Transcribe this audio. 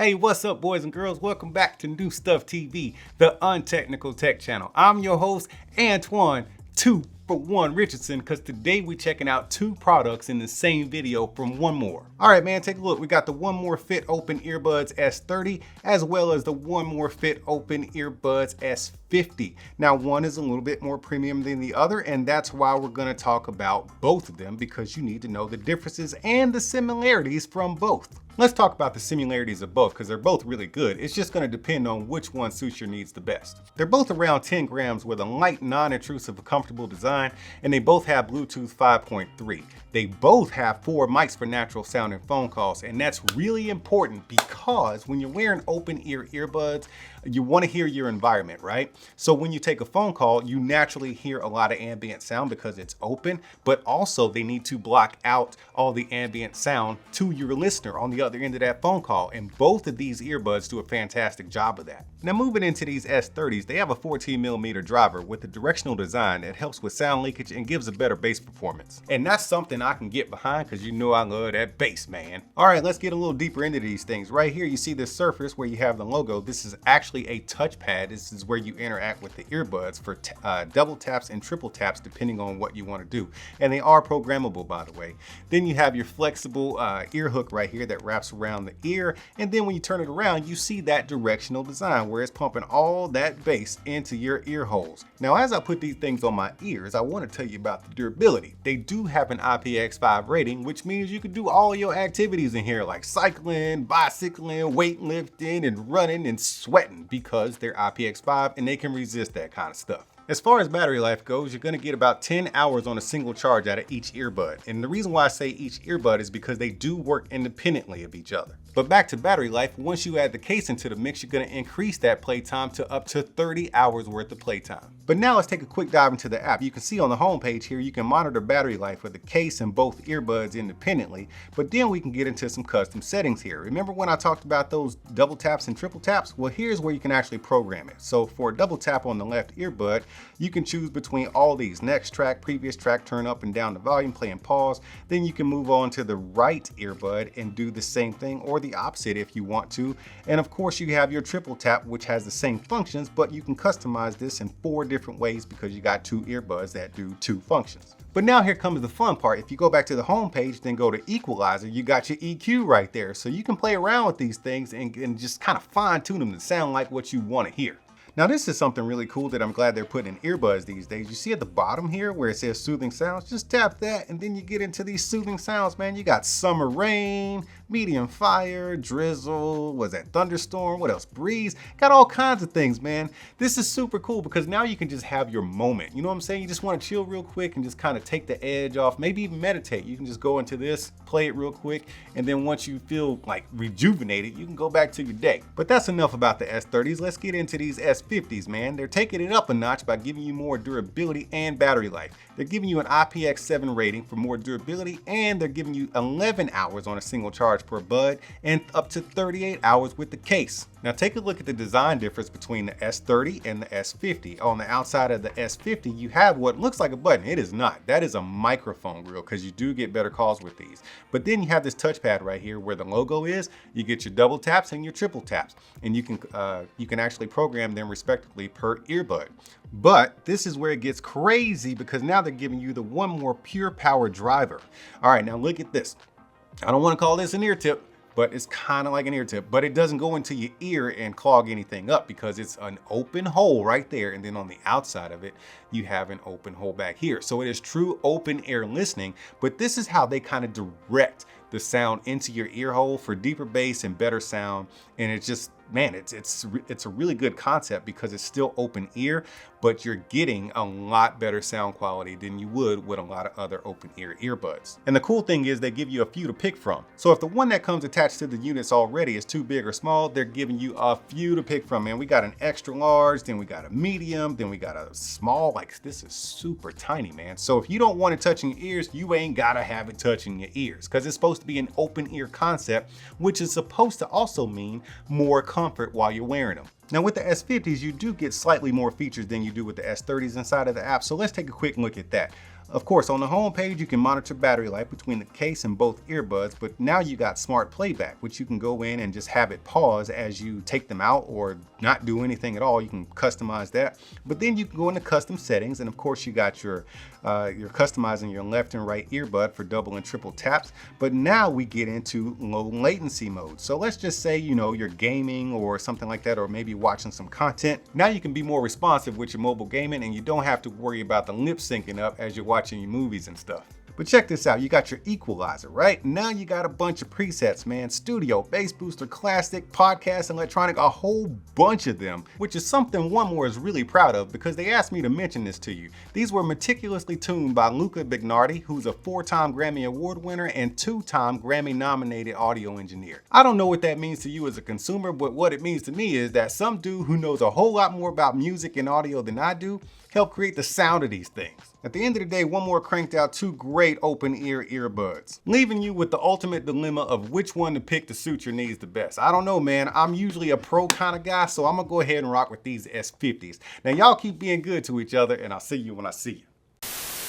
Hey, what's up, boys and girls? Welcome back to New Stuff TV, the untechnical tech channel. I'm your host, Antoine 2-for-1 Richardson, because today we're checking out two products in the same video from OneMore. All right, man, take a look. We got the OneMore Fit Open Earbuds S30, as well as the OneMore Fit Open Earbuds S50. Now, one is a little bit more premium than the other, and that's why we're going to talk about both of them, because you need to know the differences and the similarities from both. Let's talk about the similarities of both because they're both really good. It's just going to depend on which one suits your needs the best. They're both around 10 grams with a light, non-intrusive, comfortable design, and they both have Bluetooth 5.3. They both have 4 mics for natural sound and phone calls, and that's really important because when you're wearing open ear earbuds, you want to hear your environment, right? So when you take a phone call, you naturally hear a lot of ambient sound because it's open, but also they need to block out all the ambient sound to your listener on the other end of that phone call, and both of these earbuds do a fantastic job of that. Now, moving into these S30s, they have a 14mm driver with a directional design that helps with sound leakage and gives a better bass performance. And that's something I can get behind because you know I love that bass, man. All right, let's get a little deeper into these things. Right here, you see this surface where you have the logo. This is actually a touchpad. This is where you interact with the earbuds for double taps and triple taps, depending on what you want to do. And they are programmable, by the way. Then you have your flexible ear hook right here that wraps around the ear. And then when you turn it around, you see that directional design where it's pumping all that bass into your ear holes. Now, as I put these things on my ears, I want to tell you about the durability. They do have an IPX5 rating, which means you can do all your activities in here like cycling, bicycling, weightlifting, and running and sweating because they're IPX5 and they can resist that kind of stuff. As far as battery life goes, you're going to get about 10 hours on a single charge out of each earbud. And the reason why I say each earbud is because they do work independently of each other. But back to battery life, once you add the case into the mix, you're going to increase that playtime to up to 30 hours worth of playtime. But now let's take a quick dive into the app. You can see on the home page here, you can monitor battery life with the case and both earbuds independently, but then we can get into some custom settings here. Remember when I talked about those double taps and triple taps? Well, here's where you can actually program it. So for a double tap on the left earbud, you can choose between all these: next track, previous track, turn up and down the volume, play and pause. Then you can move on to the right earbud and do the same thing, or the opposite if you want to. And of course you have your triple tap, which has the same functions, but you can customize this in 4 different ways because you got 2 earbuds that do 2 functions. But now here comes the fun part. If you go back to the home page, then go to equalizer, you got your EQ right there. So you can play around with these things and just kind of fine tune them to sound like what you want to hear. Now, this is something really cool that I'm glad they're putting in earbuds these days. You see at the bottom here where it says soothing sounds, just tap that and then you get into these soothing sounds, man. You got summer rain, medium fire, drizzle, was that thunderstorm, what else, breeze, got all kinds of things, man. This is super cool because now you can just have your moment. You know what I'm saying? You just want to chill real quick and just kind of take the edge off, maybe even meditate. You can just go into this, play it real quick, and then once you feel like rejuvenated, you can go back to your day. But that's enough about the S30s. Let's get into these S50s, man. They're taking it up a notch by giving you more durability and battery life. They're giving you an IPX7 rating for more durability, and they're giving you 11 hours on a single charge per bud and up to 38 hours with the case. Now take a look at the design difference between the S30 and the S50. On the outside of the S50, you have what looks like a button. It is not. That is a microphone grill because you do get better calls with these. But then you have this touchpad right here where the logo is. You get your double taps and your triple taps, and you can actually program them respectively per earbud. But this is where it gets crazy because now they're giving you the OneMore Pure Power driver. All right, now look at this. I don't want to call this an ear tip, but it's kind of like an ear tip, but it doesn't go into your ear and clog anything up because it's an open hole right there. And then on the outside of it, you have an open hole back here. So it is true open air listening, but this is how they kind of direct the sound into your ear hole for deeper bass and better sound. And it's just, man, it's a really good concept because it's still open ear, but you're getting a lot better sound quality than you would with a lot of other open ear earbuds. And the cool thing is they give you a few to pick from. So if the one that comes attached to the units already is too big or small, they're giving you a few to pick from. Man, we got an extra large, then we got a medium, then we got a small. Like, this is super tiny, man. So if you don't want it touching your ears, you ain't gotta have it touching your ears because it's supposed to be an open ear concept, which is supposed to also mean more comfort while you're wearing them. Now with the S50s, you do get slightly more features than you do with the S30s inside of the app. So let's take a quick look at that. Of course, on the home page, you can monitor battery life between the case and both earbuds, but now you got smart playback, which you can go in and just have it pause as you take them out or not do anything at all. You can customize that. But then you can go into custom settings, and of course you got your you're customizing your left and right earbud for double and triple taps. But now we get into low latency mode. So let's just say, you know, you're gaming or something like that, or maybe watching some content. Now you can be more responsive with your mobile gaming, and you don't have to worry about the lip syncing up as you're watching your movies and stuff. But check this out, you got your equalizer, right? Now you got a bunch of presets, man. Studio, bass booster, classic, podcast, electronic, a whole bunch of them, which is something OneMore is really proud of because they asked me to mention this to you. These were meticulously tuned by Luca Bignardi, who's a 4-time Grammy Award winner and 2-time Grammy nominated audio engineer. I don't know what that means to you as a consumer, but what it means to me is that some dude who knows a whole lot more about music and audio than I do helped create the sound of these things. At the end of the day, OneMore cranked out 2 great open ear earbuds, leaving you with the ultimate dilemma of which one to pick to suit your needs the best. I don't know, man. I'm usually a pro kind of guy, so I'm gonna go ahead and rock with these S50s. Now y'all keep being good to each other, and I'll see you when I see you.